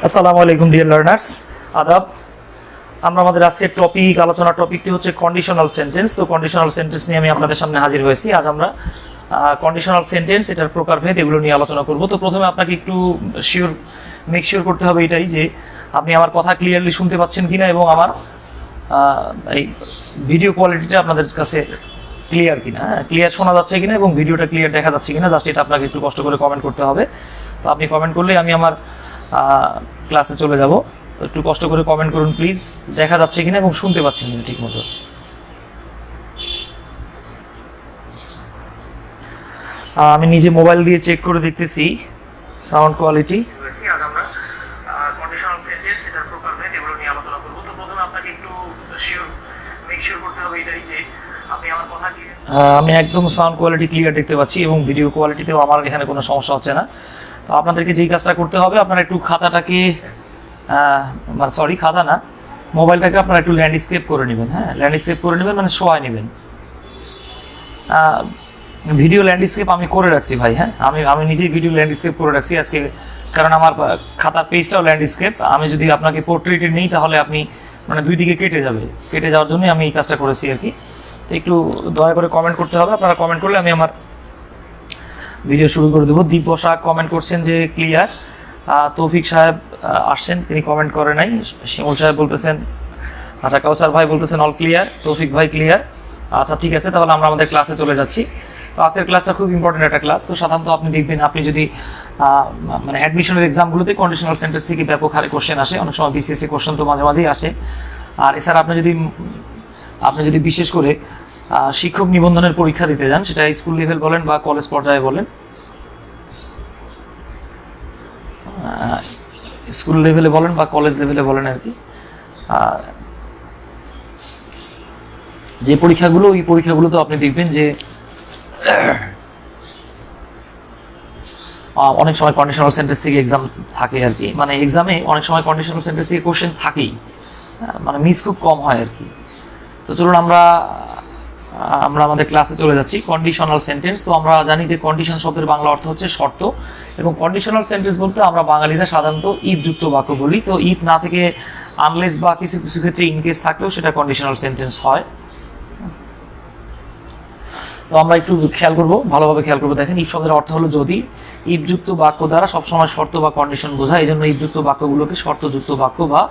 আসসালামু আলাইকুম dear learners, আদাব। আমরা আমাদের আজকের আলোচনার টপিকটি হচ্ছে কন্ডিশনাল সেন্টেন্স। তো কন্ডিশনাল সেন্টেন্স নিয়ে আমি আপনাদের সামনে হাজির হয়েছি। আজ আমরা কন্ডিশনাল সেন্টেন্স, এটার প্রকারভেদ, এগুলো নিয়ে আলোচনা করব। তো প্রথমে আপনাকে একটু মেক শিওর করতে হবে এটাই যে আপনি আমার কথা ক্লিয়ারলি শুনতে পাচ্ছেন কিনা এবং আমার এই ভিডিও কোয়ালিটিটা আপনাদের কাছে ক্লিয়ার কিনা, ক্লিয়ার শোনা যাচ্ছে কিনা এবং ভিডিওটা ক্লিয়ার দেখা যাচ্ছে কিনা, জাস্ট এটা আপনাকে একটু কষ্ট করে কমেন্ট করতে হবে। তো আপনি কমেন্ট করলে আমি আমার ক্লাসে চলে যাব। তো একটু কষ্ট করে কমেন্ট করুন প্লিজ, দেখা যাচ্ছে কিনা এবং শুনতে পাচ্ছেন কিনা ঠিক মতো। আমি নিজে মোবাইল দিয়ে চেক করে দেখতেছি সাউন্ড কোয়ালিটি। আজ আমরা কন্ডিশনাল সেন্টেন্স, এটার প্রকারভেদ, এগুলো নিয়ে আলোচনা করব। তো প্রথমে আপনাকে একটু মেক শিওর করতে হবে এটাই যে আপনি আমার কথা আমি একদম সাউন্ড কোয়ালিটি ক্লিয়ার দেখতে পাচ্ছি এবং ভিডিও কোয়ালিটিতেও আমার এখানে কোনো সমস্যা হচ্ছে না। তো আপনাদেরকে যেই কাজটা করতে হবে, আপনারা একটু খাতাটাকে খাতা না, মোবাইলটাকে আপনারা একটু ল্যান্ডস্কেপ করে নেবেন। হ্যাঁ, ল্যান্ডস্কেপ করে নেবেন মানে শোয়াই নেবেন। ভিডিও ল্যান্ডস্কেপ আমি করে রাখছি ভাই। হ্যাঁ, আমি নিজেই ভিডিও ল্যান্ডস্কেপ করে রাখছি আজকে, কারণ আমার খাতার পেজটাও ল্যান্ডস্কেপ। আমি যদি আপনাকে পোর্ট্রেটে নিই তাহলে আপনি দুই দিকে কেটে যাওয়ার জন্যই আমি এই কাজটা করেছি আর কি। তো একটু দয়া করে কমেন্ট করতে হবে। আপনারা কমেন্ট করলে আমি আমার ভিডিও শুরু করে দেবো। দীপ বসাক কমেন্ট করছেন যে ক্লিয়ার। তৌফিক সাহেব আসছেন, তিনি কমেন্ট করে নাই। শিমুল সাহেব বলতেছেন, আচ্ছা কাউসার ভাই বলতেছেন অল ক্লিয়ার, তৌফিক ভাই ক্লিয়ার। আচ্ছা ঠিক আছে, তাহলে আমরা আমাদের ক্লাসে চলে যাচ্ছি। তো আজকের ক্লাসটা খুব ইম্পর্টেন্ট একটা ক্লাস। তো সাধারণত আপনি দেখবেন, আপনি যদি অ্যাডমিশনের এক্সামগুলোতে কন্ডিশনাল সেন্টেন্স থেকে ব্যাপক হারে কোশ্চেন আসে, অনেক সময় বিসিএসসি কোশ্চেন তো মাঝে মাঝেই আসে। আর এছাড়া আপনি যদি বিশেষ করে শিক্ষক নিবন্ধনের পরীক্ষা দিতে যান, সেটা স্কুল লেভেল বলেন বা কলেজ পর্যায়ে বলেন, স্কুল লেভেলে বলেন বা কলেজ লেভেলে বলেন আর কি, যে পরীক্ষাগুলো, ওই পরীক্ষাগুলো তো আপনি দেখবেন যে অনেক সময় কন্ডিশনাল সেন্টেন্স থেকে এক্সাম থাকে আর কি। এক্সামে অনেক সময় কন্ডিশনাল সেন্টেন্স থেকে কোশ্চেন থাকেই, মিস খুব কম হয় আর কি। তো চলুন আমরা আমাদের ক্লাসে চলে যাচ্ছি। কন্ডিশনাল সেন্টেন্স, তো আমরা জানি যে কন্ডিশন শব্দের বাংলা অর্থ হচ্ছে শর্ত, এবং কন্ডিশনাল সেন্টেন্স বলতে আমরা বাঙালিরা সাধারণত ইফ যুক্ত বাক্য বলি। তো ইফ না থেকে আনলেস বা কিছু কিছু ক্ষেত্রে ইনকেস থাকলেও সেটা কন্ডিশনাল সেন্টেন্স হয়। তো আমরা একটু ভালোভাবে খেয়াল করবো। দেখেন, ইফ শব্দের অর্থ হলো যদি। ইফ যুক্ত বাক্য দ্বারা সবসময় শর্ত বা কন্ডিশন বোঝায়, এই জন্য ইফ যুক্ত বাক্যগুলোকে শর্তযুক্ত বাক্য বা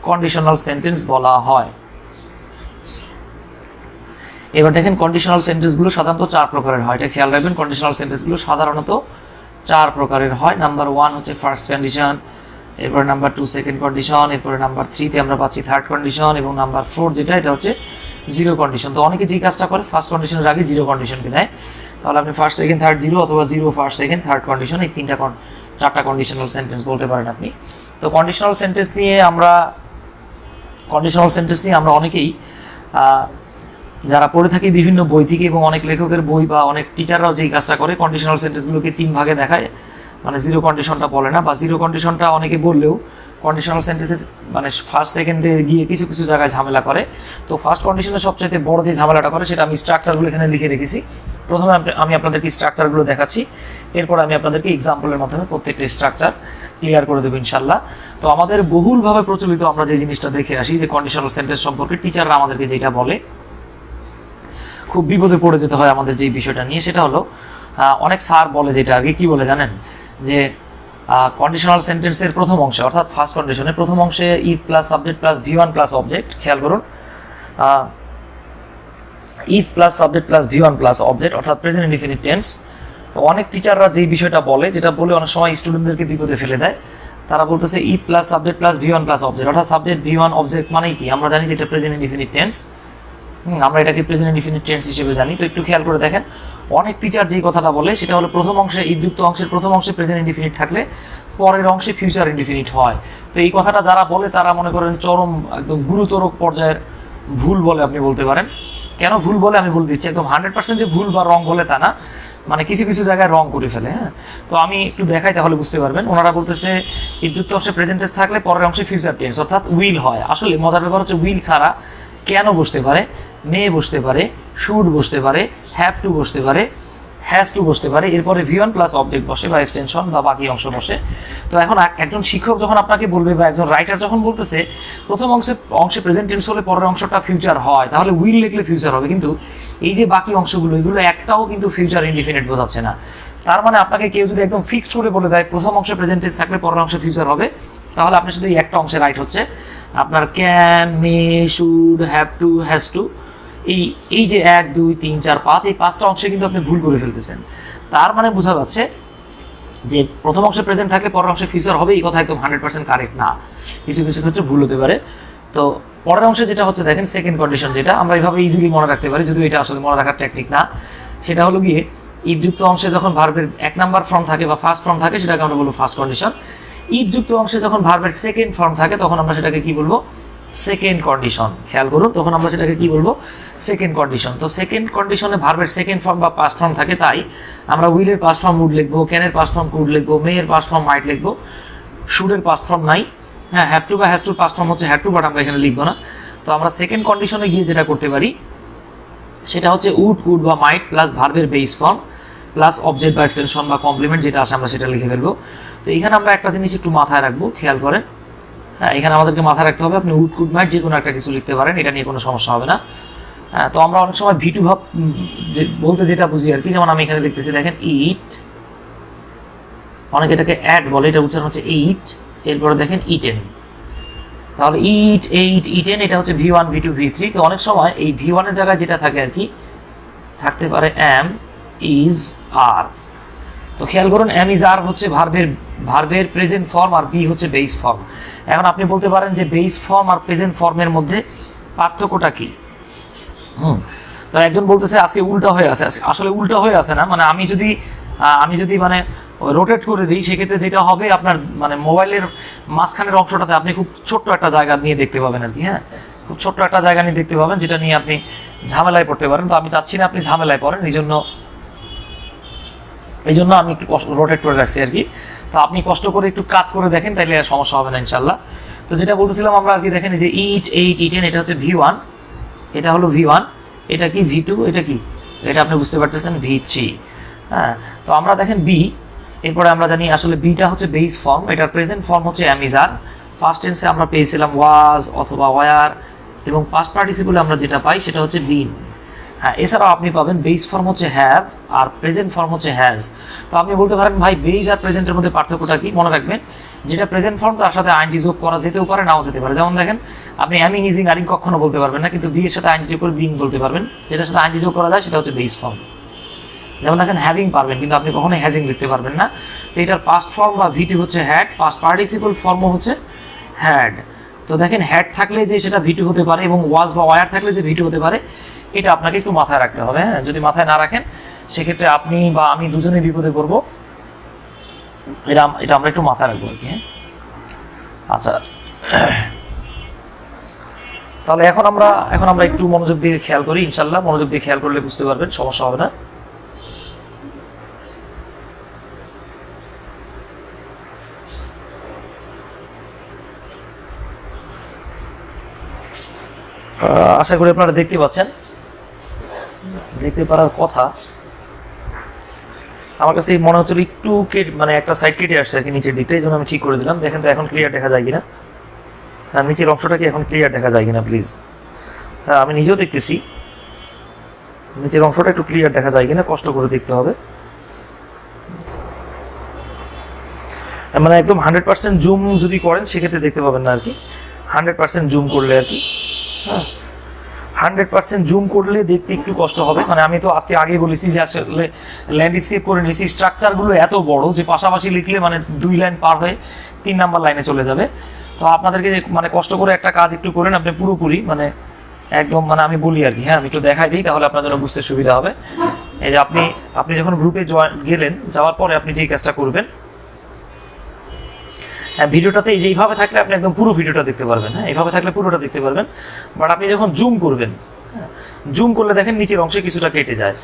কন্ডিশনাল সেন্টেন্স বলা হয়। এবার দেখেন, কন্ডিশনাল সেন্টেন্সগুলো সাধারণত 4 প্রকারের হয়। এটা খেয়াল রাখবেন, কন্ডিশনাল সেন্টেন্সগুলো সাধারণত 4 প্রকারের হয়। নাম্বার 1 হচ্ছে ফার্স্ট কন্ডিশন, এরপরে নাম্বার 2 সেকেন্ড কন্ডিশন, এরপরে নাম্বার 3 তে আমরা পাচ্ছি থার্ড কন্ডিশন, এবং নাম্বার 4 যেটা, এটা হচ্ছে জিরো কন্ডিশন। তো অনেকে যে কাজটা করে, ফার্স্ট কন্ডিশনের আগে জিরো কন্ডিশনকে নেয়। তাহলে আপনি ফার্স্ট সেকেন্ড থার্ড জিরো, অথবা zero first second third condition, এই 4টা কন্ডিশনাল সেন্টেন্স বলতে পারেন আপনি। তো কন্ডিশনাল সেন্টেন্স নিয়ে আমরা অনেকেই যারা পড়ে থাকি বিভিন্ন বই থেকে, এবং অনেক লেখকের বই বা অনেক টিচাররাও যেই কাজটা করে, কন্ডিশনাল সেন্টেন্সগুলোকে 3 ভাগে দেখায়। জিরো কন্ডিশনটা বলে না, বা জিরো কন্ডিশনটা অনেকে বললেও কন্ডিশনাল সেন্টেন্সেস ফার্স্ট সেকেন্ডে গিয়ে কিছু কিছু জায়গায় ঝামেলা করে। তো ফার্স্ট কন্ডিশনের সবচাইতে বড় যে ঝামেলাটা করে, সেটা আমি স্ট্রাকচারগুলো এখানে লিখে রেখেছি। প্রথমে আমি আপনাদেরকে স্ট্রাকচারগুলো দেখাচ্ছি, এরপর আমি আপনাদেরকে এক্সাম্পলের মাধ্যমে প্রত্যেকটা স্ট্রাকচার ক্লিয়ার করে দেবো ইনশাল্লাহ। তো আমাদের বহুলভাবে প্রচলিত আমরা যে জিনিসটা দেখে আসি, যে কন্ডিশনাল সেন্টেন্স সম্পর্কে টিচাররা আমাদেরকে যেটা বলে, খুব বিপদে পড়ে যেতে হয় আমাদের যে বিষয়টা নিয়ে, সেটা হলো অনেক স্যার বলে, যেটা আগে কি বলে জানেন, যে কন্ডিশনাল সেন্টেন্সের প্রথম অংশে, অর্থাৎ ফার্স্ট কন্ডিশনের প্রথম অংশে if plus subject plus V1 plus object, খেয়াল করুন, if plus subject plus V1 plus object, অর্থাৎ প্রেজেন্ট ইনডিফিনিট টেন্স। অনেক টিচাররা যেই বিষয়টা বলে, যেটা বলে অনেক সময় স্টুডেন্টদেরকে বিপদে ফেলে দেয়। তারা বলতেছে if plus subject plus V1 plus object, অর্থাৎ সাবজেক্ট V1 অবজেক্ট মানেই কি, আমরা জানি যে এটা প্রেজেন্ট ইনডিফিনিট টেন্স। আমরা এটাকে প্রেজেন্ট ইনডিফিনিট টেন্স হিসেবে জানি। তো একটু খেয়াল করে দেখেন, অনেক টিচার যেই কথাটা বলে, সেটা হলো প্রথম অংশে ইফযুক্ত অংশের প্রথম অংশে প্রেজেন্ট ইনডিফিনিট থাকলে পরের অংশে ফিউচার ইনডিফিনিট হয়। তো এই কথাটা যারা বলে, তারা মনে করেন চরম একদম গুরুতর পর্যায়ের ভুল বলে আপনি বলতে পারেন। কেন ভুল বলে আমি বলে দিচ্ছি, একদম 100% যে ভুল বা রং বলে তা না, কিছু কিছু জায়গায় রং করে ফেলে। হ্যাঁ, তো আমি একটু দেখাই, তাহলে বুঝতে পারবেন। ওনারা বলতেছে ইফযুক্ত অংশে প্রেজেন্ট টেন্স থাকলে পরের অংশে ফিউচার টেন্স, অর্থাৎ উইল হয়। আসলে মজার ব্যাপার হচ্ছে, উইল ছাড়া কেন বসতে পারে, মে বসতে পারে, শুড বসতে পারে, হ্যাভ টু বসতে পারে, হ্যাজ টু বসতে পারে, এরপরে V1 প্লাস অবজেক্ট বসে বা এক্সটেনশন বা বাকি অংশ বসে। তো এখন একজন শিক্ষক যখন আপনাকে বলবে বা একজন রাইটার যখন বলতেছে প্রথম অংশে প্রেজেন্ট টেন্স হলে পরের অংশটা ফিউচার হয়, তাহলে উইল লিখলে ফিউচার হবে, কিন্তু এই যে বাকি অংশগুলো এগুলো একটাও কিন্তু ফিউচার ইনডিফিনিট বোঝাচ্ছে না। তার মানে আপনাকে কেউ যদি একদম ফিক্সড করে বলে দেয় প্রথম অংশে প্রেজেন্ট টেন্স থাকলে পরের অংশে ফিউচার হবে, তাহলে আপনি শুধু এই একটা অংশে রাইট হচ্ছে আপনার can, may, should, have to, has to, এই যে 1 2 3 4 5 এই 5টা অংশে কিন্তু আপনি ভুল করে ফেলতেছেন। তার মানে বোঝা যাচ্ছে যে প্রথম অংশে প্রেজেন্ট থাকলে পরের অংশে ফিউচার হবে, এই কথা একদম 100% কারেক্ট না, কিছু কিছু ক্ষেত্রে ভুল হতে পারে। তো পরের অংশে যেটা হচ্ছে দেখেন সেকেন্ড কন্ডিশন, যেটা আমরা এইভাবে ইজিলি মনে রাখতে পারি, যদিও এটা আসলে মনে রাখার টেকনিক না। সেটা হলো গিয়ে ইফযুক্ত অংশে যখন ভার্বের 1 নাম্বার ফর্ম থাকে বা ফার্স্ট ফর্ম থাকে সেটাকে আমরা বলবো ফার্স্ট কন্ডিশন। ইফযুক্ত অংশে যখন ভার্বের সেকেন্ড ফর্ম থাকে তখন আমরা সেটাকে কি বলবো? Second condition. খেয়াল করুন, তখন আমরা সেটাকে কি বলবো? Second condition. তো সেকেন্ড কন্ডিশনে ভার্বের সেকেন্ড ফর্ম বা পাস্ট ফর্ম থাকে, তাই আমরা উইলের পাস্ট ফর্ম উড লিখবো, ক্যানের পাস্ট ফর্ম কুড লিখবো, মেয়ের পাস্ট ফর্ম মাইট লিখবো, শুডের পাস্ট ফর্ম নাই। হ্যাঁ, হ্যাভ টু বা হ্যাজ টুর পাস্ট ফর্ম হচ্ছে হ্যাড টু, বাট আমরা এখানে লিখবো না। তো আমরা সেকেন্ড কন্ডিশনে গিয়ে যেটা করতে পারি সেটা হচ্ছে উড, কুড বা মাইট প্লাস ভার্বের বেস ফর্ম প্লাস অবজেক্ট বা এক্সটেনশন বা কমপ্লিমেন্ট যেটা আসে আমরা সেটা লিখে ফেলবো। তো এখানে আমরা একটা জিনিস একটু মাথায় রাখবো, খেয়াল করেন। হ্যাঁ, এখানে আমাদেরকে মাথায় রাখতে হবে আপনি উড, কুড, মাইট যে কোনো একটা কিছু লিখতে পারেন, এটা নিয়ে কোনো সমস্যা হবে না। হ্যাঁ, তো আমরা অনেক সময় V2 ভাব বলতে যেটা বুঝি আর কি, যেমন আমি এখানে লিখতেছি দেখেন ইট, অনেকে এটাকে অ্যাড বলে, এটা উচ্চারণ হচ্ছে ইট, এরপরে দেখেন ইটেন, তাহলে ইট, এইট, ইটেন এটা হচ্ছে V1 V2 V3। তো অনেক সময় এই V1 এর জায়গায় যেটা থাকে আর কি থাকতে পারে অ্যাম, ইজ, আর। তো খেয়াল করুন অ্যাম, ইজ, আর হচ্ছে ভার্বের প্রেজেন্ট ফর্ম আর বি হচ্ছে বেস ফর্ম। এখন আপনি বলতে পারেন যে বেস ফর্ম আর প্রেজেন্ট ফর্মের মধ্যে পার্থক্যটা কি? তো একজন বলতেছে আজকে উল্টা হয়ে আছে, আসলে উল্টা হয়ে আছে না, মানে আমি যদি মানে রোটেট করে দিই সেক্ষেত্রে যেটা হবে আপনার মানে মোবাইলের মাঝখানের অংশটাতে আপনি খুব ছোট্ট একটা জায়গা নিয়ে দেখতে পাবেন আর কি। হ্যাঁ, খুব ছোট্ট একটা জায়গা নিয়ে দেখতে পাবেন যেটা নিয়ে আপনি ঝামেলায় পড়তে পারেন। তো আমি চাচ্ছি না আপনি ঝামেলায় পড়েন, এই জন্য আমি একটু রোটেট করে রাখছি আর কি। তো আপনি কষ্ট করে একটু কাট করে দেখেন, তাইলে সমস্যা হবে না ইনশাল্লাহ। তো যেটা বলতেছিলাম আমরা আর কি, দেখেন যে ইট, এইট, ইটেন এটা হচ্ছে V1, এটা হলো V1, এটা কি V2, এটা কি, এটা আপনি বুঝতে পারতেছেন V3। হ্যাঁ, তো আমরা দেখেন বি, এরপরে আমরা জানি আসলে বিটা হচ্ছে বেস ফর্ম, এটার প্রেজেন্ট ফর্ম হচ্ছে অ্যাম, ইজ, আর। পাস্ট টেন্সে আমরা পেয়েছিলাম ওয়াজ অথবা ওয়ার, এবং পাস্ট পার্টিসিপলে আমরা যেটা পাই সেটা হচ্ছে বিন। হ্যাঁ, এছাড়াও আপনি পাবেন বেস ফর্ম হচ্ছে হ্যাভ আর প্রেজেন্ট ফর্ম হচ্ছে হ্যাজ। তো আপনি বলতে পারেন ভাই বেস আর প্রেজেন্টের মধ্যে পার্থক্যটা কি? মনে রাখবেন যেটা প্রেজেন্ট ফর্ম তার সাথে আইএনজি যোগ করা যেতেও পারে, নাও যেতে পারে। যেমন দেখেন আপনি অ্যামিং, ইজিং, আরিং কখনো বলতে পারবেন না, কিন্তু বি এর সাথে আইএনজি যোগ করে বিং বলতে পারবেন, যেটার সাথে আইএনজি যোগ করা যায় সেটা হচ্ছে বেস ফর্ম। যেমন দেখেন হ্যাভিং পারবেন, কিন্তু আপনি কখনোই হ্যাজিং লিখতে পারবেন না। তো এটার পাস্ট ফর্ম বা V2 হচ্ছে হ্যাড, পাস্ট পার্টিসিপল ফর্মও হচ্ছে হ্যাড। তো দেখেন হ্যাড থাকলে যে সেটা V2 হতে পারে এবং ওয়াজ বা ওয়ার থাকলে যে V2 হতে পারে, এটা আপনাকে একটু মাথায় রাখতে হবে। হ্যাঁ, যদি মাথায় না রাখেন সেক্ষেত্রে আপনি বা আমি দুজনেই বিপদে পড়বো, এটা আমরা একটু মাথায় রাখবো আর কি। হ্যাঁ, আচ্ছা, তাহলে এখন আমরা একটু মনোযোগ দিয়ে খেয়াল করি, ইনশাল্লাহ মনোযোগ দিয়ে খেয়াল করলে বুঝতে পারবেন, সমস্যা হবে না। আশা করি আপনারা দেখতে পাচ্ছেন, দেখতে পারার কথা। আমার কাছে মনে হচ্ছিল একটু মানে একটা সাইড কেটে আসছে আর কি নিচের দিকটা, এই জন্য আমি ঠিক করে দিলাম। দেখেন তো এখন ক্লিয়ার দেখা যায় কিনা, হ্যাঁ নিচের অংশটা কি এখন ক্লিয়ার দেখা যায় কিনা প্লিজ। হ্যাঁ, আমি নিজেও দেখতেছি নিচের অংশটা একটু ক্লিয়ার দেখা যায় কিনা, কষ্ট করে দেখতে হবে। মানে একদম 100% জুম যদি করেন সেক্ষেত্রে দেখতে পাবেন না আর কি, 100% জুম করলে আর কি। হ্যাঁ, 100% জুম করলে দেখতে একটু কষ্ট হবে। মানে আমি তো আগে বলেছি যে আসলে ল্যান্ডস্কেপ করে নিয়েছি, স্ট্রাকচারগুলো এত বড় যে পাশাপাশি লিখলে মানে 2 লাইন পার হয়ে 3 নাম্বার লাইনে চলে যাবে। তো আপনাদেরকে মানে কষ্ট করে একটা কাজ একটু করেন, আপনি পুরোপুরি মানে একদম মানে আমি বলি আর কি। হ্যাঁ, আমি একটু দেখাই দিই, তাহলে আপনার জন্য বুঝতে সুবিধা হবে। এই যে আপনি যখন গ্রুপে যাওয়ার পরে আপনি যেই কাজটা করবেন, হ্যাঁ ভিডিওটাতে এই যে এইভাবে থাকলে আপনি একদম পুরো ভিডিওটা দেখতে পারবেন। হ্যাঁ, এইভাবে থাকলে পুরোটা দেখতে পারবেন, বাট আপনি যখন জুম করবেন, জুম করলে দেখেন নিচের অংশে কিছুটা কেটে যায়,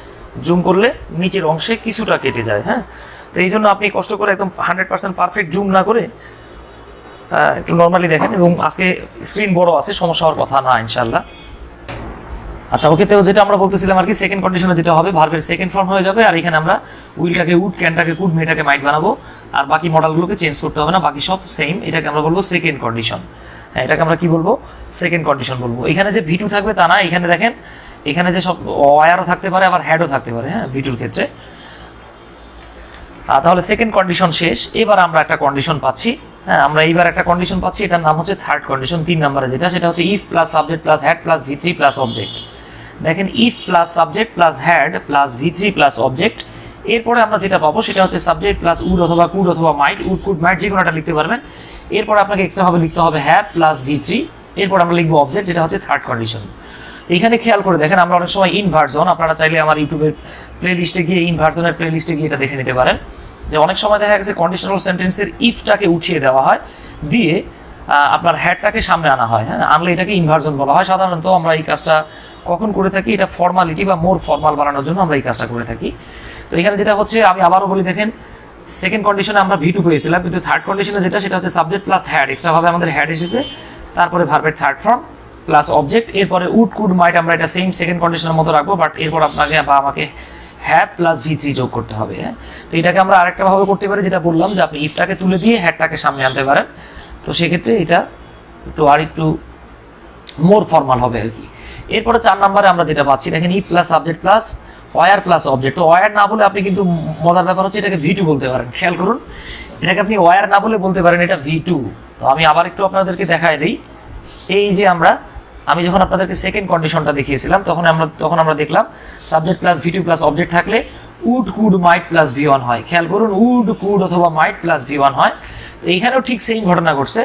জুম করলে নিচের অংশে কিছুটা কেটে যায়। হ্যাঁ, তো এই জন্য আপনি কষ্ট করে একদম 100% পারফেক্ট জুম না করে একটু নর্মালি দেখেন। এবং আজকে স্ক্রিন বড় আছে, সমস্যা হওয়ার কথা না ইনশাল্লাহ। আচ্ছা ওকে, তো যেটা আমরা বলতেছিলাম আর কি, সেকেন্ড কন্ডিশনে যেটা হবে ভার্বের সেকেন্ড ফর্ম হয়ে যাবে, আর এখানে আমরা উইলটাকে উড, ক্যানটাকে কুড, মেটাকে মাইট বানাবো, আর বাকি মডেলগুলোকে চেঞ্জ করতে হবে না, বাকি সব সেম। এটাকে আমরা বলবো সেকেন্ড কন্ডিশন। হ্যাঁ, এটাকে আমরা কি বলবো, সেকেন্ড কন্ডিশন বলবো। এখানে যে ভি2 থাকবে তা না, এখানে দেখেন এখানে যে সব ওয়ারও থাকতে পারে, আবার হ্যাডও থাকতে পারে, হ্যাঁ ভি2 ক্ষেত্রে। তাহলে সেকেন্ড কন্ডিশন শেষ। এবার আমরা একটা কন্ডিশন পাচ্ছি, হ্যাঁ আমরা এইবার একটা কন্ডিশন পাচ্ছি, এটার নাম হচ্ছে থার্ড কন্ডিশন, 3 নম্বরে যেটা, সেটা হচ্ছে if plus subject plus had plus ভি3 প্লাস অবজেক্ট। দেখেন if plus subject plus had plus ভি3 প্লাস অবজেক্ট, এরপরে আমরা যেটা পাবো সেটা হচ্ছে সাবজেক্ট প্লাস উড অথবা কুড অথবা মাইট, উড কুড মাইট যে কোনো একটা লিখতে পারবেন। এরপর আপনাকে এক্সট্রা ভাবে লিখতে হবে হ্যাভ প্লাস ভি3, এরপর আমরা লিখবো অবজেক্ট, যেটা হচ্ছে থার্ড কন্ডিশন। এখানে খেয়াল করে দেখেন, আমরা অনেক সময় ইনভার্সন, আপনারা চাইলে আমার ইউটিউবের প্লে লিস্টে গিয়ে ইনভার্সনের প্লে লিস্টে গিয়ে এটা দেখে নিতে পারেন, যে অনেক সময় দেখা গেছে কন্ডিশনাল সেন্টেন্সের ইফটাকে উঠিয়ে দেওয়া হয়, দিয়ে আপনার হ্যাডটাকে সামনে আনা হয়, হ্যাঁ আনলে এটাকে ইনভার্সন বলা হয়। সাধারণত আমরা এই কাজটা কখন করে থাকি, এটা ফর্মালিটি বা মোর ফর্মাল বানানোর জন্য আমরা এই কাজটা করে থাকি। তো এখানে যেটা হচ্ছে, আমি আবারও বলি, দেখেন সেকেন্ড কন্ডিশনে আমরা ভি2 পেয়েছিলাম, কিন্তু থার্ড কন্ডিশনে যেটা সেটা হচ্ছে সাবজেক্ট প্লাস হ্যাড, এক্সট্রা ভাবে আমাদের হ্যাড এসেছে, তারপরে ভার্বের থার্ড ফর্ম প্লাস অবজেক্ট, এরপরে উড কুড মাইট আমরা এটা সেম সেকেন্ড কন্ডিশনের মতো রাখবো, বাট এরপর আপনাকে বা আমাকে হ্যাভ প্লাস ভি3 যোগ করতে হবে। হ্যাঁ, তো এটাকে আমরা আরেকটা ভাবে করতে পারি, যেটা বললাম যে আপনি ইফটাকে তুলে দিয়ে হ্যাডটাকে সামনে আনতে পারেন, তো সেক্ষেত্রে এটা একটু মোর ফর্মাল হবে আর কি। এরপরে 4 নম্বরে আমরা যেটা পাচ্ছি, দেখেন if plus subject plus were plus object. তো ওয়ার না বলে আপনি কিন্তু, মজার ব্যাপার হচ্ছে, এটাকে ভি2 বলতে পারেন, খেয়াল করুন, এটাকে আপনি ওয়ার না বলে বলতে পারেন এটা ভি2। তো আমি আবার একটু আপনাদেরকে দেখায় দিই, এই যে আমি যখন আপনাদেরকে সেকেন্ড কন্ডিশনটা দেখিয়েছিলাম, তখন আমরা দেখলাম subject plus V two plus object থাকলে would could might plus V one হয়। খেয়াল করুন, উড কুড অথবা মাইট প্লাস ভি1 হয়। তো এইখানেও ঠিক সেম ঘটনা ঘটছে,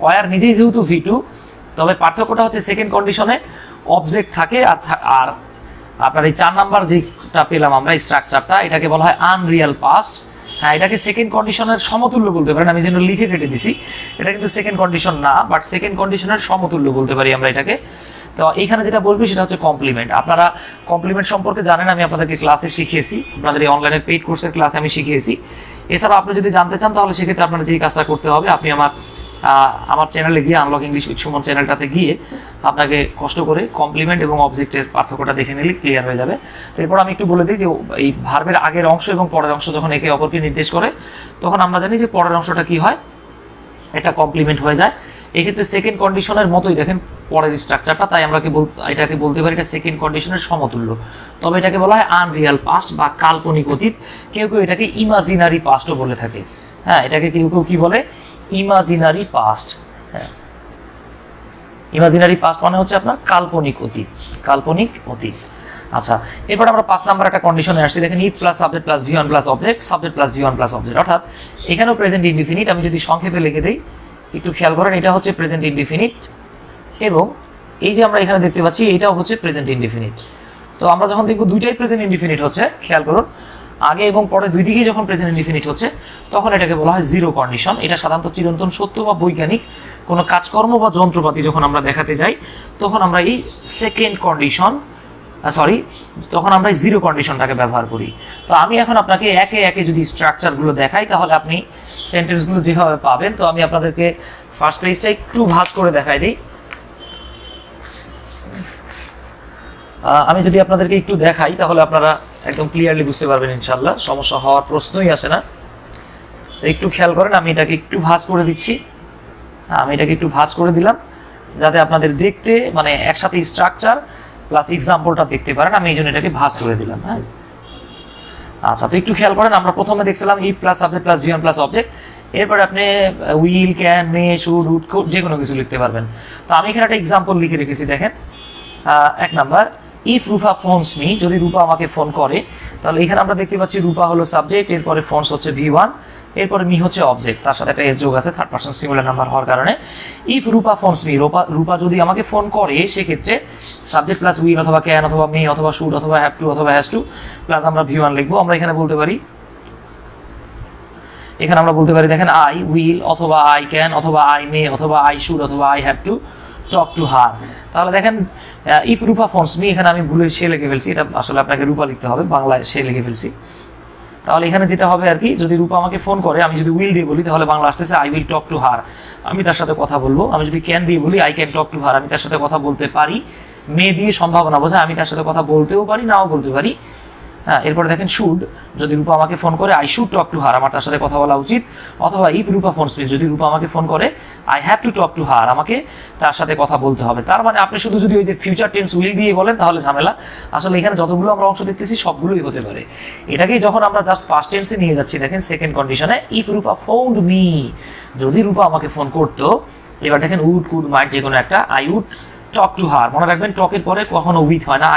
ওয়ার নিজেই যেহেতু ভি2, তবে পার্থক্যটা হচ্ছে সেকেন্ড কন্ডিশনে অবজেক্ট থাকে, আর আপনার এই 4 নাম্বার যেটা পেলাম আমরা স্ট্রাকচারটা, এটাকে বলা হয় আনরিয়াল পাস্ট। হ্যাঁ, এটাকে সেকেন্ড কন্ডিশনের সমতুল্য বলতে পারেন, আমি যেন লিখে কেটে দিছি, এটা কিন্তু সেকেন্ড কন্ডিশন না, বাট সেকেন্ড কন্ডিশনের সমতুল্য বলতে পারি আমরা এটাকে। তো এইখানে যেটা বসবে সেটা হচ্ছে কমপ্লিমেন্ট। আপনারা কমপ্লিমেন্ট সম্পর্কে জানেন, আমি আপনাদেরকে ক্লাসে শিখিয়েছি, আপনাদের এই অনলাইনের পেইড কোর্সের ক্লাসে আমি শিখিয়েছি। এছাড়া আপনি যদি জানতে চান, তাহলে সেক্ষেত্রে আপনার যে কাজটা করতে হবে, আপনি আমার চ্যানেলে গিয়ে, আনলক ইংলিশ উইথ সুমন চ্যানেলটাতে গিয়ে আপনাকে কষ্ট করে কমপ্লিমেন্ট এবং অবজেক্টের পার্থক্যটা দেখে নিলে ক্লিয়ার হয়ে যাবে। তো এরপর আমি একটু বলে দিই যে এই ভার্বের আগের অংশ এবং পরের অংশ যখন একে অপরকে নির্দেশ করে, তখন আমরা জানি যে পরের অংশটা কি হয়, একটা কমপ্লিমেন্ট হয়ে যায়। এক্ষেত্রে সেকেন্ড কন্ডিশনের মতোই দেখেন পরের স্ট্রাকচারটা, তাই আমরা এটাকে বলতে পারি এটা সেকেন্ড কন্ডিশনের সমতুল্য। তবে এটাকে বলা হয় আনরিয়াল পাস্ট বা কাল্পনিক অতীত, কেউ এটাকে ইমাজিনারি পাস্টও বলে থাকে। হ্যাঁ, এটাকে কেউ কি বলে, ইমাজিনারি পাস্ট। হ্যাঁ, ইমাজিনারি পাস্ট মানে হচ্ছে আপনার কাল্পনিক অতীত, কাল্পনিক অতীত। আচ্ছা, এরপর আমরা 5 নাম্বার একটা কন্ডিশনে আসছি, দেখেন ইফ প্লাস সাবজেক্ট প্লাস ভি1 প্লাস অবজেক্ট, সাবজেক্ট প্লাস ভি1 প্লাস অবজেক্ট, অর্থাৎ এখানেও প্রেজেন্ট ইনডিফিনিট। আমি যদি সংক্ষেপে লিখে দিই, একটু খেয়াল করেন, এটা হচ্ছে প্রেজেন্ট ইনডিফিনিট, এবং এই যে আমরা এখানে দেখতে পাচ্ছি এটাও হচ্ছে প্রেজেন্ট ইনডিফিনিট। তো আমরা যখন দেখব দুইটাই প্রেজেন্ট ইনডিফিনিট হচ্ছে, খেয়াল করুন, আগে এবং পরে দুই দিকেই যখন প্রেজেন্ট ইনডিফিনিট হচ্ছে, তখন এটাকে বলা হয় জিরো কন্ডিশন। এটা সাধারণত চিরন্তন সত্য বা বৈজ্ঞানিক কোনো কাজকর্ম বা যন্ত্রপাতি যখন আমরা দেখাতে যাই, তখন আমরা এই সেকেন্ড কন্ডিশন তখন আমরা এই জিরো কন্ডিশনটাকে ব্যবহার করি। তো আমি এখন আপনাকে একে একে যদি স্ট্রাকচারগুলো দেখাই, তাহলে আপনি সেন্টেন্সগুলো যেভাবে পাবেন। তো আমি আপনাদেরকে ফার্স্ট পেজটা একটু ভাঁজ করে দেখাই দিই। আমি যদি আপনাদেরকে একটু দেখাই, তাহলে আপনারা একদম ক্লিয়ারলি বুঝতে পারবেন ইনশাল্লাহ, সমস্যা হওয়ার প্রশ্নই আসে না। তো একটু খেয়াল করেন, আমি এটাকে একটু ভাঁজ করে দিচ্ছি, আমি এটাকে একটু ভাঁজ করে দিলাম, যাতে আপনাদের দেখতে মানে একসাথে স্ট্রাকচার প্লাস এক্সাম্পলটা দেখতে পারেন, আমি এই জন্য এটাকে ভাঁজ করে দিলাম। হ্যাঁ, আচ্ছা, তো একটু খেয়াল করেন, আমরা প্রথমে দেখছিলাম ইফ প্লাস সাবজেক্ট প্লাস ভি1 প্লাস অবজেক্ট, এরপরে আপনি will, can, may, should, would, যে কোনো কিছু লিখতে পারবেন। তো আমি এখানে একটা এক্সাম্পল লিখে রেখেছি, দেখেন 1 number, if Rupa phones me, যদি রূপা আমাকে ফোন করে, তাহলে এখানে আমরা দেখতে পাচ্ছি রূপা হলো সাবজেক্ট, এরপরে ফোনস হচ্ছে ভি1, এরপরে মি হচ্ছে অবজেক্ট, তার সাথে একটা এস যোগ আছে থার্ড পারসন সিঙ্গুলার নাম্বার হওয়ার কারণে। ইফ রূপা ফোনস মি, রূপা যদি আমাকে ফোন করে, সেক্ষেত্রে সাবজেক্ট প্লাস উইল অথবা ক্যান অথবা মে অথবা শুড অথবা হ্যাভ টু অথবা হ্যাজ টু প্লাস আমরা ভি1 লিখবো। আমরা এখানে বলতে পারি, দেখেন আই উইল অথবা আই ক্যান অথবা আই মে অথবা আই শুড অথবা I have to talk to হার। তাহলে দেখেন ইফ রূপা ফোনস মি, এখানে আমি ভুলে সে লিখে ফেলছি, এটা আসলে আপনাকে রূপা লিখতে হবে, বাংলায় সে লিখে ফেলছি। তাহলে এখানে যেটা হবে আর কি, যদি রূপা আমাকে ফোন করে, আমি যদি উইল দিয়ে বলি, তাহলে বাংলা আসতেছে I will talk to her, আমি তার সাথে কথা বলবো। আমি যদি ক্যান দিয়ে বলি, I can talk to her, আমি তার সাথে কথা বলতে পারি। মেয়ে দিয়ে সম্ভাবনা বোঝায়, আমি তার সাথে কথা বলতেও পারি নাও বলতে পারি। হ্যাঁ, এরপরে দেখেন শুড, যদি রূপা আমাকে ফোন করে আই শুড টক টু হার, আমার তার সাথে কথা বলা উচিত। অথবা ইফ রূপা ফোনস মি, যদি রূপা আমাকে ফোন করে I have to talk to হার, আমাকে তার সাথে কথা বলতে হবে। তার মানে আপনি শুধু যদি ওই যে ফিউচার টেন্স উইল দিয়ে বলেন তাহলে ঝামেলা। আসলে এখানে যতগুলো আমরা অংশ দেখতেছি সবগুলোই হতে পারে। এটাকেই যখন আমরা জাস্ট পাস্ট টেন্সে নিয়ে যাচ্ছি, দেখেন সেকেন্ড কন্ডিশনে ইফ রূপা ফোনড মি, যদি রূপা আমাকে ফোন করতো। এবার দেখেন উড, কুড, মাইট, যে কোনো একটা। I would talk to her, মনে রাখবেন টকের পরে কখনো উইথ হয় না,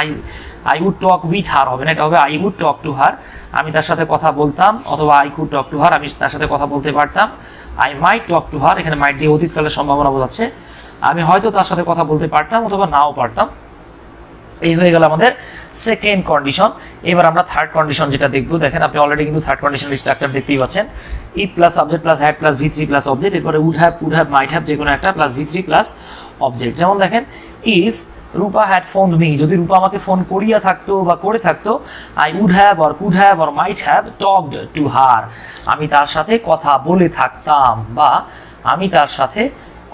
I would talk with her হবে না, এটা হবে I would talk to her, আমি তার সাথে কথা বলতাম। অথবা I could talk to her, আমি তার সাথে কথা বলতে পারতাম। আই মাইট টক টু হার, এখানে মাইট দিয়ে অতীতকালের সম্ভাবনা বোঝাচ্ছে, আমি হয়তো তার সাথে কথা বলতে পারতাম অথবা নাও পারতাম। এই হয়ে গেল আমাদের সেকেন্ড কন্ডিশন। এবার আমরা থার্ড কন্ডিশন যেটা দেখবো, দেখেন আপনি অলরেডি কিন্তু থার্ড কন্ডিশনের স্ট্রাকচার দেখতেই পাচ্ছেন। If plus subject plus had plus V three plus object, এরপরে would have, could have, might have, যে কোনো একটা plus V three plus object. যেমন দেখেন if Rupa had phone me, যদি রূপা আমাকে ফোন করিয়া থাকতো বা করে থাকতো, I would have or could have or might have talked to her, আমি তার সাথে কথা বলে থাকতাম বা আমি তার সাথে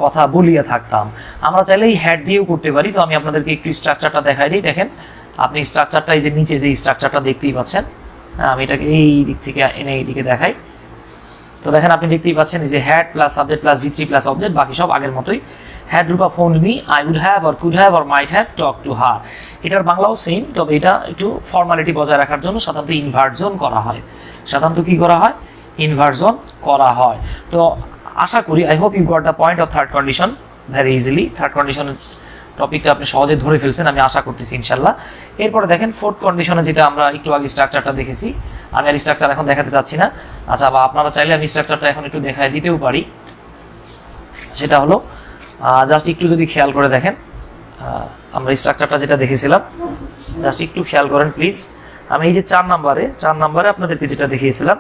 কথা বলিয়া থাকতাম। আমরা চাইলে এই হ্যাড দিয়েও করতে পারি। তো আমি আপনাদেরকে একটু স্ট্রাকচারটা দেখাই দিই। দেখেন আপনি স্ট্রাকচারটা, এই যে নিচে যে স্ট্রাকচারটা দেখতেই পাচ্ছেন, আমি এটাকে এই দিক থেকে এনে এই দিকে দেখাই। তো দেখেন আপনি দেখতেই পাচ্ছেন এই যে had plus subject plus V three plus object, বাকি সব আগের মতোই। Had Rupa phone me, I would have or could have or might have talk to her. এটার বাংলাও সেম, তবে এটা একটু ফর্মালিটি বজায় রাখার জন্য সাধারণত ইনভার্জন করা হয়। সাধারণত কি করা হয়? ইনভার্জন করা হয়। তো আশা করি I hope you got the point of third condition very easily. Third কন্ডিশনের টপিকটা আপনি সহজে ধরে ফেলছেন, আমি আশা করতেছি ইনশাল্লাহ। এরপরে দেখেন ফোর্থ কন্ডিশনে, যেটা আমরা একটু আগে স্ট্রাকচারটা দেখেছি, আমি আর স্ট্রাকচার এখন দেখাতে চাচ্ছি না। আচ্ছা, বা আপনারা চাইলে আমি স্ট্রাকচারটা এখন একটু দেখায় দিতেও পারি। সেটা হলো জাস্ট একটু যদি খেয়াল করে দেখেন, আমরা স্ট্রাকচারটা যেটা দেখেছিলাম জাস্ট একটু খেয়াল করেন প্লিজ। আমি এই যে 4 নাম্বারে আপনাদেরকে যেটা দেখিয়েছিলাম,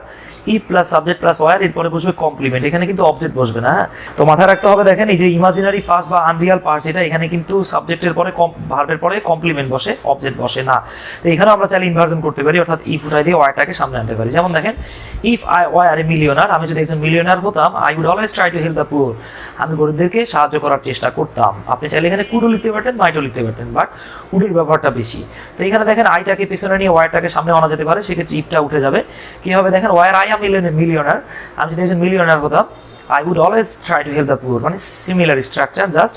ই প্লাস সাবজেক্ট প্লাস ওয়ার, এরপরে বসবে কমপ্লিমেন্ট, এখানে কিন্তু অবজেক্ট বসবে না। হ্যাঁ, তো মাথায় রাখতে হবে। দেখেন এই যে ইমাজিনারি পাস বা আনরিয়াল পাস, যেটা এখানে কিন্তু সাবজেক্টের পরে ভার্বের পরে কমপ্লিমেন্ট বসে, অবজেক্ট বসে না। তো এখানেও আমরা চাইলে ইনভার্জন করতে পারি, অর্থাৎ ইফ উঠাই দিয়ে ওয়ারটাকে সামনে আনতে পারি। যেমন দেখেন if I were a millionaire, আমি যদি একজন মিলিয়নার হতাম, I would always try to help the poor, আমি গরিবদেরকে সাহায্য করার চেষ্টা করতাম। আপনি চাইলে এখানে কুডও লিখতে পারতেন, মাইটও লিখতে পারতেন, বাট উডের ব্যবহারটা বেশি। তো এখানে দেখেন আইটাকে পিছনে নিয়ে ওয়ারটাকে সামনে আনা যেতে পারে, সেক্ষেত্রে ইফটা উঠে যাবে। কি হবে দেখেন, ওয়ার আই এম মিলিয়নার, আমি যদি একজন মিলিয়নার হতাম, I would always try to help the poor, মানে সিমিলার স্ট্রাকচার, জাস্ট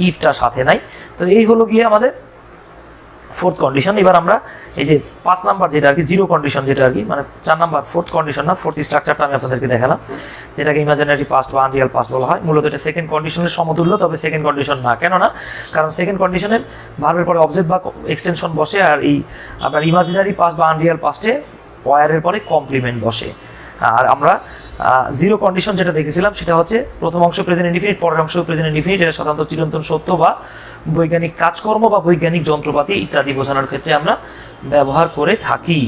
ইফটা সাথে নাই। তো এই হলো গিয়ে আমাদের ফোর্থ কন্ডিশন। এবার আমরা এই যে 5 নাম্বার যেটা আর কি জিরো কন্ডিশন, যেটা আর কি মানে 4 নাম্বার ফোর্থ কন্ডিশন না, ফোর্থ স্ট্রাকচারটা আমি আপনাদেরকে দেখালাম, যেটাকে ইমাজিনারি পাস্ট বা আনরিয়াল পাস্ট বলা হয়। মূলত এটা সেকেন্ড কন্ডিশনের সমতুল্য, তবে সেকেন্ড কন্ডিশন না। কেন না? কারণ সেকেন্ড কন্ডিশনের ভার্বের পরে অবজেক্ট বা এক্সটেনশন বসে, আর এই আপনার ইমাজিনারি পাস্ট বা আনরিয়াল পাস্টে ওয়ারের পরে কমপ্লিমেন্ট বসে। আর আমরা জিরো কন্ডিশন যেটা দেখেছিলাম সেটা হচ্ছে প্রথম অংশ প্রেজেন্ট ইনডিফিনিট, পরের অংশ প্রেজেন্ট ইনডিফিনিট। এটা সাধারণত চিরন্তন সত্য বা বৈজ্ঞানিক কাজকর্ম বা বৈজ্ঞানিক যন্ত্রপাতি ইত্যাদি বোঝানোর ক্ষেত্রে আমরা ব্যবহার করে থাকি।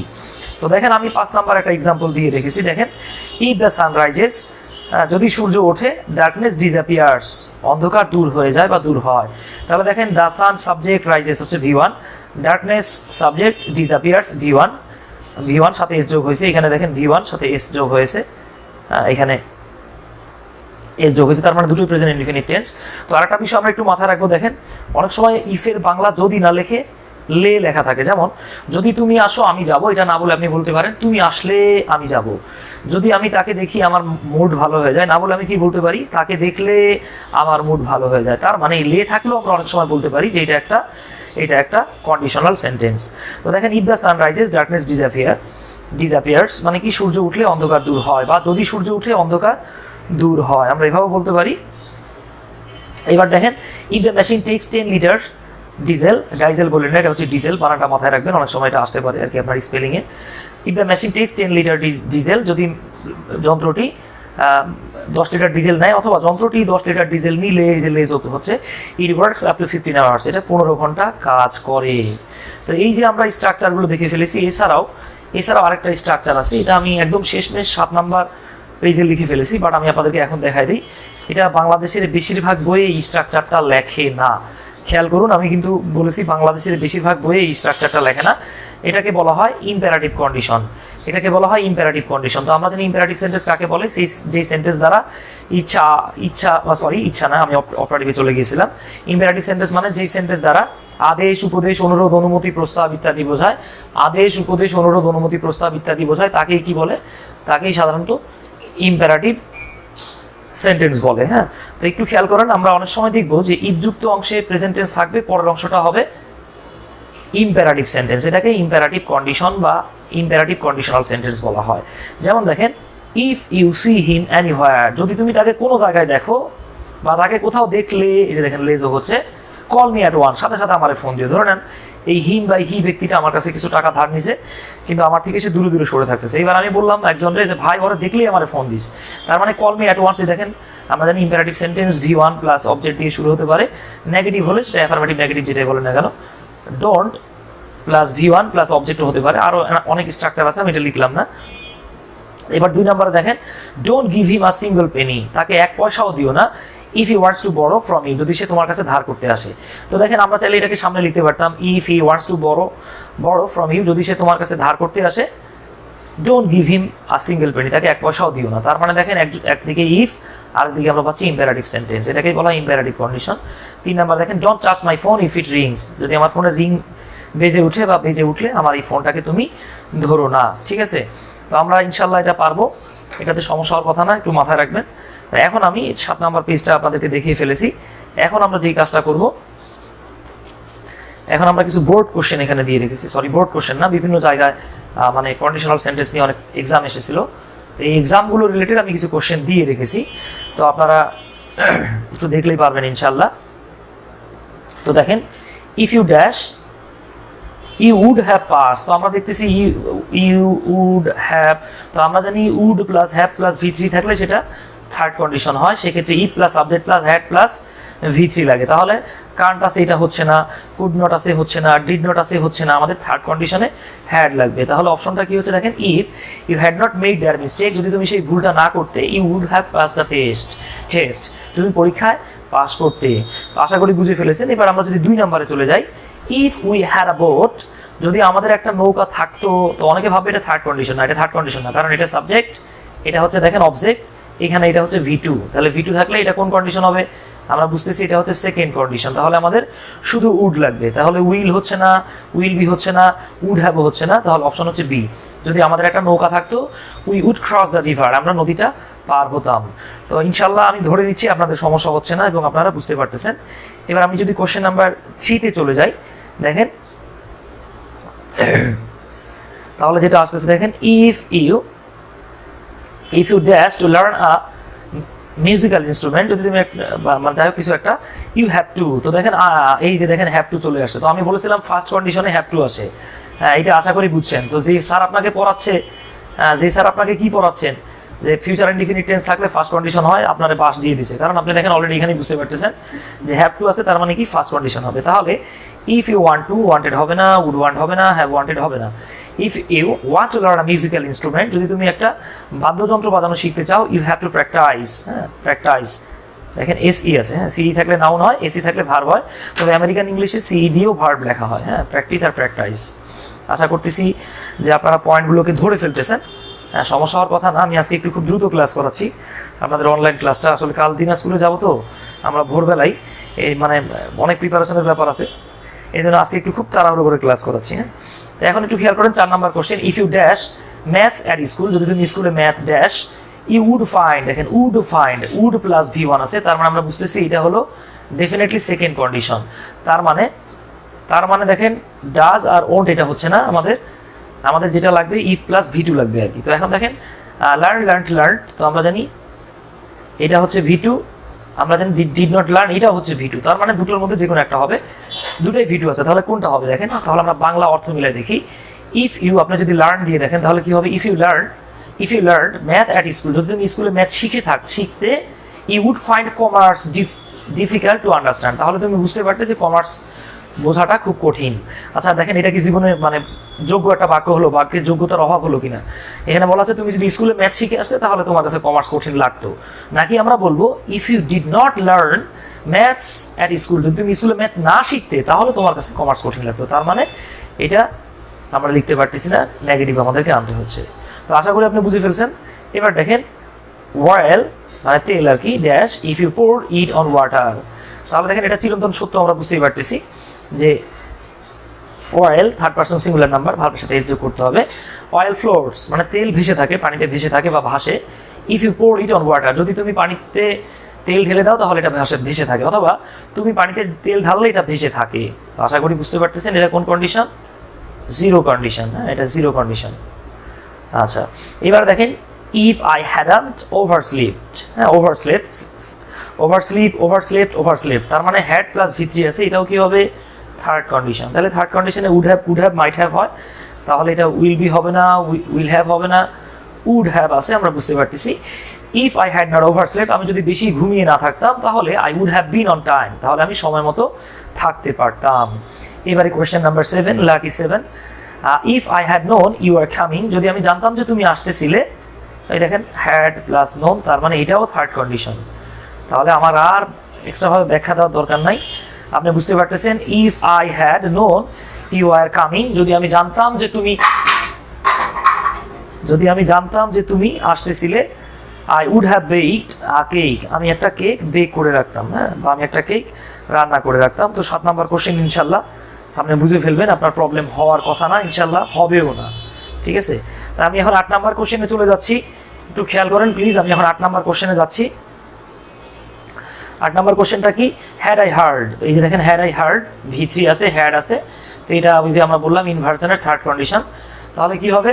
তো দেখেন আমি 5 নাম্বার একটা এক্সাম্পল দিয়ে রেখেছি। দেখেন ইফ দ্য সান রাইজেস, যদি সূর্য ওঠে, ডার্কনেস ডিসঅ্যাপিয়ার্স, অন্ধকার দূর হয়ে যায় বা দূর হয়। তাহলে দেখেন দ্য সান সাবজেক্ট, রাইজেস হচ্ছে V1, darkness subject, disappears V1 সাথে এস যোগ হয়েছে। এখানে দেখেন V1 সাথে এস যোগ হয়েছে, এখানে এস যোগ হয়েছে, তার মানে দুটোই প্রেজেন্ট ইনডিফিনিট টেন্স। তো আরেকটা বিষয় আমরা একটু মাথায় রাখবো, দেখেন অনেক সময় ইফের বাংলা যদি না লেখে লে লেখা থাকে। যেমন যদি তুমি আসো আমি যাব, এটা না বলে আপনি বলতে পারেন তুমি আসলে আমি যাব। যদি আমি তাকে দেখি আমার মুড ভালো হয়ে যায়, না বলে আমি কি বলতে পারি, তাকে দেখলে আমার মুড ভালো হয়ে যায়। তার মানে লে থাকলেও আমরা অনেক সময় বলতে পারি যে এটা একটা কন্ডিশনাল সেন্টেন্স। তো দেখেন if the sun rises darkness disappears, মানে কি সূর্য উঠলে অন্ধকার দূর হয়, বা যদি সূর্য উঠে অন্ধকার দূর হয়, আমরা এভাবে বলতে পারি। এবার দেখেন if the machine takes 10 litre diesel, diesel বললেন না, এটা হচ্ছে ডিজেল, বানানটা মাথায় রাখবেন, অনেক সময় এটা আসতে পারে আর কি আপনার স্পেলিংয়ে। If the machine takes 10 litre diesel, যদি যন্ত্রটি 10 লিটার ডিজেল নেয়, অথবা যন্ত্রটি 10 লিটার ডিজেল নিলে, এই যে লেজ হচ্ছে, it works up to 15 hours, এটা 15 ঘন্টা কাজ করে। তো এই যে আমরা স্ট্রাকচারগুলো দেখে ফেলেছি, এছাড়াও আরেকটা স্ট্রাকচার আছে, এটা আমি একদম শেষমেশ 7 নাম্বার পেজে লিখে ফেলেছি, বাট আমি আপনাদেরকে এখন দেখাই দিই। এটা বাংলাদেশের বেশিরভাগ বইয়ে এই স্ট্রাকচারটা লেখে না। খেয়াল করুন, আমি কিন্তু বলেছি বাংলাদেশের বেশিরভাগ বইয়ে এই স্ট্রাকচারটা লেখে না। এটাকে বলা হয় ইম্পারেটিভ কন্ডিশন। এটাকে বলা হয় ইম্পারেটিভ কন্ডিশন। তো আমরা জানি ইম্পারেটিভ সেন্টেন্স কাকে বলে, সেই যেই সেন্টেন্স দ্বারা ইচ্ছা না, আমি অপারেটিভে চলে গিয়েছিলাম। ইম্পারেটিভ সেন্টেন্স মানে যেই সেন্টেন্স দ্বারা আদেশ, উপদেশ, অনুরোধ, অনুমতি, প্রস্তাব ইত্যাদি বোঝায়। আদেশ, উপদেশ, অনুরোধ, অনুমতি, প্রস্তাব ইত্যাদি বোঝায়, তাকেই কি বলে? তাকেই সাধারণত ইম্পারেটিভ সেন্টেন্স বলে। হ্যাঁ, তো একটু খেয়াল করেন, আমরা অনেক সময় দেখবো যে ইফযুক্ত অংশে প্রেজেন্ট টেন্স থাকবে, পরের অংশটা হবে ইম্পারেটিভ সেন্টেন্স। এটাকে ইম্পারেটিভ কন্ডিশন বা ইম্পারেটিভ কন্ডিশনাল সেন্টেন্স বলা হয়। যেমন দেখেন, if you see him anywhere, যদি তুমি তাকে কোনো জায়গায় দেখো বা তাকে কোথাও দেখলে, এই যে দেখেন লেজও হচ্ছে, কল মি অ্যাট ওয়ান, সাথে সাথে আমার ফোন দিও। ধরে নেন এই হিম বা হি ব্যক্তিটা আমার কাছে কিছু টাকা ধার নিছে, কিন্তু আমার থেকে সে দূরে দূরে সরে থাকতেছে। এবার আমি বললাম একজনের যে ভাই ওরা দেখলেই আমার ফোন দিস, তার মানে কল মি অ্যাট ওয়ান্স। দেখেন আমরা জানি imperative sentence V1 plus object দিয়ে শুরু হতে পারে। নেগেটিভ হলে সেটা অ্যাফার্মেটিভ নেগেটিভ যেটাই বলে না কেন, ডোন্ট প্লাস V1 প্লাস অবজেক্টও হতে পারে। আরও অনেক স্ট্রাকচার আছে, আমি এটা লিখলাম না। এবার 2 নম্বরে দেখেন, don't give him a single Penney, তাকে 1 পয়সাও দিও না। ইফ হি ওয়ান্টস টু বড়ো ফ্রম ইউ, যদি সে তোমার কাছে ধার করতে আসে। তো দেখেন আমরা চাইলে এটাকে সামনে লিখতে পারতাম, ইফ হি ওয়ান্টস টু বড়ো ফ্রম ইউ, যদি সে তোমার কাছে ধার করতে আসে, don't give him a single Penney, তাকে 1 পয়সাও দিও না। তার মানে দেখেন একদিকে ইফ, আরেকদিকে আমরা পাচ্ছি ইম্পারেটিভ সেন্টেন্স, এটাকেই বলা হয় ইম্পারেটিভ কন্ডিশন। 3 নম্বর দেখেন, don't touch my phone if it Rings, যদি আমার ফোনে রিং বেজে উঠে বা বেজে উঠলে আমার এই ফোনটাকে তুমি ধরো না। ঠিক আছে, তো আমরা ইনশাল্লাহ এটা পারবো, এটাতে সমস্যা হওয়ার কথা না, একটু মাথায় রাখবেন। এখন আমি 7 নম্বর পেজটা আপনাদেরকে দেখিয়ে ফেলেছি। এখন আমরা যেই কাজটা করব, এখন আমরা কিছু বোর্ড কোশ্চেন এখানে দিয়ে রেখেছি, বোর্ড কোশ্চেন না, বিভিন্ন জায়গায় মানে কন্ডিশনাল সেন্টেন্স নিয়ে অনেক এক্সাম এসেছিল, এই এক্সামগুলো রিলেটেড আমি কিছু কোশ্চেন দিয়ে রেখেছি, তো আপনারা একটু দেখলেই পারবেন ইনশাল্লাহ। তো দেখেন, if you dash you would have pass, তো আমরা দেখতেছি ইউ উড হ্যাভ, তো আমরা জানি would plus have plus V3 থাকলে সেটা থার্ড কন্ডিশন হয়, সেক্ষেত্রে ই plus subject plus had plus V3 লাগে। তাহলে কারেন্ট আছে এটা হচ্ছে না, কুড নট আছে হচ্ছে না, ডিড নট আছে হচ্ছে না, আমাদের থার্ড কন্ডিশনে হ্যাড লাগবে। তাহলে অপশনটা কি হচ্ছে দেখেন, if you had not made their mistake, যদি তুমি সেই ভুলটা না করতে, you would have pass the test, তুমি পরীক্ষায় পাস করতে। তো আশা করি বুঝে ফেলেছেন। এবার আমরা যদি 2 নম্বরে চলে যাই, if we had a boat, যদি আমাদের একটা নৌকা থাকতো, তো অনেকে ভাবে এটা থার্ড কন্ডিশন না, এটা থার্ড কন্ডিশন না, কারণ এটা সাবজেক্ট, এটা হচ্ছে দেখেন অবজেক্ট, এখানে এটা হচ্ছে V2, তাহলে V2 থাকলে এটা কোন কন্ডিশন হবে? আমরা বুঝতেছি এটা হচ্ছে সেকেন্ড কন্ডিশন। তাহলে আমাদের শুধু উড লাগবে, তাহলে উইল হচ্ছে না, উইল বি হচ্ছে না, উড হ্যাভ হচ্ছে না, তাহলে অপশন হচ্ছে বি। যদি আমাদের একটা নৌকা থাকতো, we would cross the river, আমরা নদীটা পার হতাম। তো ইনশাল্লাহ আমি ধরে নিচ্ছি আপনাদের সমস্যা হচ্ছে না এবং আপনারা বুঝতে পারতেছেন। এবার আমি যদি কোশ্চেন নাম্বার 3-তে চলে যাই, দেখেন তাহলে যেটা আসতেছে দেখেন, if you dash to learn a musical instrument, যদি তুমি মানে যাই হোক কিছু একটা, ইউ হ্যাভ টু, তো দেখেন এই যে দেখেন হ্যাভ টু চলে আসছে। তো আমি বলেছিলাম ফার্স্ট কন্ডিশনে হ্যাভ টু আসে, এটা আশা করি বুঝছেন। তো যে স্যার আপনাকে পড়াচ্ছে, যে স্যার আপনাকে কি পড়াচ্ছেন, যে ফিউচার ইনডিফিনিট টেন্স থাকলে ফার্স্ট কন্ডিশন হয়, আপনারা পাস দিয়ে দিছে, কারণ আপনি দেখেন অলরেডি এখানে বুঝতে পারতেছেন যে হ্যাভ টু আছে, তার মানে কি ফার্স্ট কন্ডিশন হবে। তাহলে if you want to, wanted হবে না, উড ওয়ান্ট হবে না, হ্যাভ ওয়ান্টেড হবে না। If you want to learn a musical instrument, যদি তুমি একটা বাদ্যযন্ত্র বাজানো শিখতে চাও, you have to practise, practise, দেখেন SE আছে, CE থাকলে নাউন হয়, SE থাকলে ভার্ব হয়, তবে আমেরিকান ইংলিশে CE দিয়েও ভার্ব লেখা হয়। প্র্যাকটিস আর প্র্যাকটাইজ। আশা করতেছি যে আপনারা পয়েন্টগুলোকে ধরে ফেলতেছেন। সমস্যা হওয়ার কথা না, আমি আজকে একটু খুব দ্রুত ক্লাস করাচ্ছি আপনাদের অনলাইন ক্লাসটা। আসলে কাল দিনাজপুরে যাবো, তো আমরা ভোরবেলায় এই মানে অনেক প্রিপারেশনের ব্যাপার আছে, এই জন্য আজকে একটু খুব তাড়াহুড়ো করে ক্লাস করাচ্ছি। তো এখন একটু খেয়াল করেন 4 number question, if you dash maths at school, যদি তুমি স্কুলে math dash, you would find, দেখেন would find, would plus V1 আছে, তার মানে আমরা বুঝতেছি এটা হলো ডেফিনেটলি সেকেন্ড কন্ডিশন। তার মানে দেখেন ডাজ আর ওন্ট এটা হচ্ছে না, আমাদের যেটা লাগবে ইফ প্লাস V2 লাগবে আর কি। তো এখন দেখেন লার্ন, তো আমরা জানি এটা হচ্ছে V2, আমরা জানি ডিড নট লার্ন, এটা হচ্ছে V2, তার মানে দুটোর মধ্যে যে কোনো একটা হবে, দুটোই V2 আছে, তাহলে কোনটা হবে দেখেন। তাহলে আমরা বাংলা অর্থ মিলাই দেখি, ইফ ইউ আপনি যদি লার্ন দিয়ে দেখেন তাহলে কি হবে, if you learn math at school, যদি তুমি স্কুলে ম্যাথ শিখতে, you would find commerce difficult to understand, তাহলে তুমি বুঝতে পারতে যে কমার্স বোঝাটা খুব কঠিন। আচ্ছা দেখেন এটা কি জীবনে মানে যোগ্য একটা বাক্য হলো, বাক্যের যোগ্যতার অভাব হলো কিনা? এখানে বলা আছে তুমি যদি স্কুলে ম্যাথ শিখে আসতে তাহলে তোমার কাছে কমার্স কঠিন লাগতো, নাকি আমরা বলবো if you did not learn maths at school, যদি তুমি স্কুলে ম্যাথ না শিখতে তাহলে তোমার কাছে কমার্স কঠিন লাগতো। তার মানে এটা আমরা লিখতে পারতেছি না, নেগেটিভ আমাদেরকে আনতে হচ্ছে। তো আশা করি আপনি বুঝে ফেলছেন। এবার দেখেন ওয়েল মানে তেল আর কি, dash if you pour it on water. তাহলে দেখেন এটা চিরন্তন সত্য আমরা বুঝতেই পারতেছি যে oil third person singular number, ভার্বের সাথে এস যোগ করতে হবে। অয়েল ফ্লোটস মানে তেল ভেসে থাকে, পানিতে ভেসে থাকে বা ভাসে। If you pour it on water, যদি তুমি পানিতে তেল ঢেলে দাও তাহলে এটা ভেসে থাকে, অথবা তুমি পানিতে তেল ঢাললে এটা ভেসে থাকে। তো আশা করি বুঝতে পারতেছেন এটা কোন কন্ডিশন, জিরো কন্ডিশন। হ্যাঁ, এটা জিরো কন্ডিশন। আচ্ছা, এবার দেখেন ইফ আই হ্যাডন্ট ওভারস্লিপড, হ্যাঁ ওভারস্লিপ, তার মানে হ্যাড প্লাস ভিত্রি আছে, এটাও কি হবে থার্ড কন্ডিশন। তাহলে থার্ড কন্ডিশনে would have, could have, might have হয়, তাহলে এটা উইল বি হবে না, উইল হ্যাভ হবে না, উড হ্যাভ আছে, আমরা বুঝতে পারতেছি। If I had not overslept, আমি যদি বেশি ঘুমিয়ে না থাকতাম তাহলে I would have been on time, তাহলে আমি সময় মতো থাকতে পারতাম। এবারে question number 7, lucky 7, if I had known you are coming, যদি আমি জানতাম যে তুমি আসতেছিলে, এই দেখেন হ্যাড প্লাস নোন, তার মানে এটাও থার্ড কন্ডিশন। তাহলে আমার আর এক্সট্রাভাবে ব্যাখ্যা দেওয়ার দরকার নাই, আপনি বুঝতে পারতেছেন। If I had known you are coming, যদি আমি জানতাম যে তুমি আসতেছিলে, I would have baked a cake, আমি একটা কেক বেক করে রাখতাম, হ্যাঁ, বা আমি একটা কেক রান্না করে রাখতাম। তো 7 নম্বর কোশ্চেন ইনশাল্লাহ আপনি বুঝে ফেলবেন, আপনার প্রবলেম হওয়ার কথা না, ইনশাল্লাহ হবেও না, ঠিক আছে। তা আমি এখন 8 নম্বর কোশ্চেনে চলে যাচ্ছি, একটু খেয়াল করেন প্লিজ। আমি এখন 8 নম্বর কোশ্চেনে যাচ্ছি। 8 নম্বর কোশ্চেনটা কি, হ্যাড আই হার্ড, এই যে দেখেন হ্যাড আই হার্ড, ভি3 আছে, হ্যাড আছে, তো এটা ওই যে আমরা বললাম ইনভার্সনের থার্ড কন্ডিশন। তাহলে কি হবে,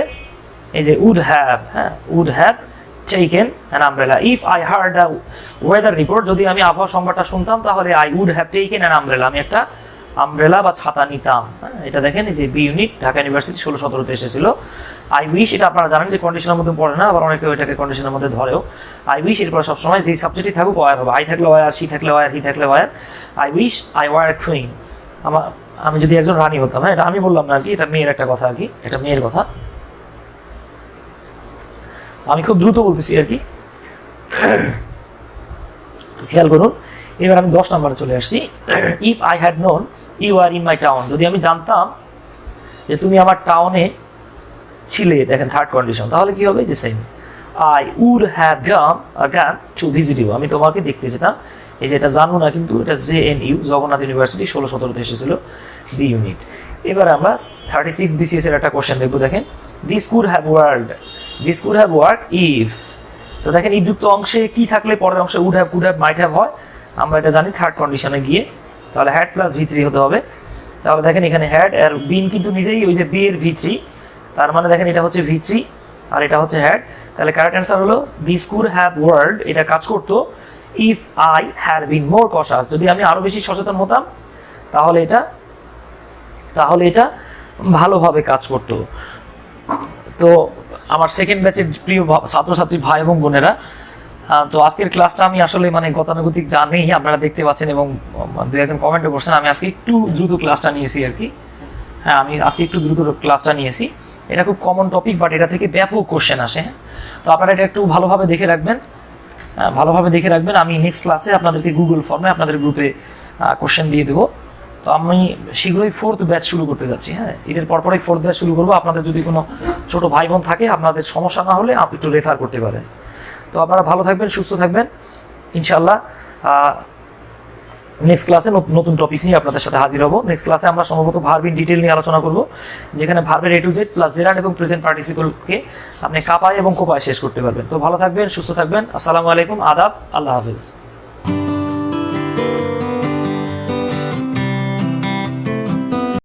এই যে উড হ্যাভ, হ্যাঁ would have taken an umbrella. If I heard a weather report, যদি আমি আবহাওয়া সংবাদটা শুনতাম তাহলে I would have taken an umbrella, আমি একটা আমব্রেলা বা ছাতা নিতাম। এটা দেখেন এই যে বি ইউনিট, ঢাকা ইউনিভার্সিটি 16-17 এসেছিল। আই উইশ, এটা আপনারা জানেন যে কন্ডিশনের মধ্যে পড়ে না, আবার অনেকে ওইটাকে কন্ডিশনের মধ্যে ধরেও। আই উইশ এরপর সবসময় যেই সাবজেক্টই থাকুক ওয়ার হবে, আই থাকলে ওয়ার, সি থাকলে ওয়ার, হি থাকলে were. I wish I were queen, আমি যদি একজন রানী হতাম, হ্যাঁ এটা আমি বললাম না আর কি, এটা মেয়ের একটা কথা আর কি, এটা মেয়ের কথা, আমি খুব দ্রুত বলতেছি আর কি, খেয়াল করুন। এবার আমি 10 নম্বরে চলে আসছি। If I had known you are in my town, যদি আমি জানতাম যে তুমি আমার টাউনে ছিলে, দেখেন থার্ড কন্ডিশন, তাহলে কি হবে যে same, I would have gone to visit you, আমি তোমাকে দেখতে যেতাম। এই যে এটা জানবো না কিন্তু এটা JNU, জগন্নাথ ইউনিভার্সিটি, 16-17 এসেছিল, বি ইউনিট। এবার আমরা 36 BCS এর একটা কোশ্চেন দেখবো। দেখেন this could have worked if, তো দেখেন ইফযুক্ত অংশে কি থাকলে পরের অংশে would have, could have, might have হয়, আমরা এটা জানি থার্ড কন্ডিশনে গিয়ে, তাহলে হ্যাড প্লাস ভি3 হতে হবে। তাহলে দেখেন এখানে হ্যাড আর বিন কিন্তু নিজেই ওই যে বি এর ভি3, তার মানে দেখেন এটা হচ্ছে ভি3 আর এটা হচ্ছে হ্যাড। তাহলে কারেক্ট অ্যান্সার হলো দিস কুড হ্যাভ ওয়ার্ড, এটা কাজ করতো ইফ আই হ্যাড বিন মোর কশাস, যদি আমি আরো বেশি সচেতন হতাম তাহলে এটা ভালোভাবে কাজ করতো। তো আমার সেকেন্ড ব্যাচের প্রিয় ছাত্রছাত্রী ভাই এবং বোনেরা, তো আজকের ক্লাসটা আমি আসলে মানে গতানুগতিক জানি, আপনারা দেখতে পাচ্ছেন এবং 2-1 কমেন্টও করছেন, আমি আজকে একটু দ্রুত ক্লাসটা নিয়েছি আর কি। হ্যাঁ, আমি আজকে একটু দ্রুত ক্লাসটা নিয়েছি, এটা খুব কমন টপিক, বাট এটা থেকে ব্যাপক কোশ্চেন আসে। তো আপনারা এটা একটু ভালোভাবে দেখে রাখবেন, আমি নেক্সট ক্লাসে আপনাদেরকে গুগল ফর্মে আপনাদের গ্রুপে কোশ্চেন দিয়ে দেবো। তো আমি শীঘ্রই 4th ব্যাচ শুরু করতে যাচ্ছি, হ্যাঁ ঈদের পরপরই 4th ব্যাচ শুরু করবো। আপনাদের যদি কোনো ছোটো ভাই বোন থাকে, আপনাদের সমস্যা না হলে আপনি একটু রেফার করতে পারেন। তো আপনারা ভালো থাকবেন, সুস্থ থাকবেন, ইনশাল্লাহ নেক্সট ক্লাসে নতুন টপিক নিয়ে আপনাদের সাথে হাজির হব। নেক্সট ক্লাসে আমরা সম্ভবত ভার্ব ইন ডিটেল নিয়ে আলোচনা করব, যেখানে ভার্বের A to Z plus gerund এবং প্রেজেন্ট পার্টিসিপলকে আপনি কাপায় এবং কোপায় শেষ করতে পারবেন। তো ভালো থাকবেন, সুস্থ থাকবেন, আসসালামু আলাইকুম, আদাব, আল্লাহ হাফিজ।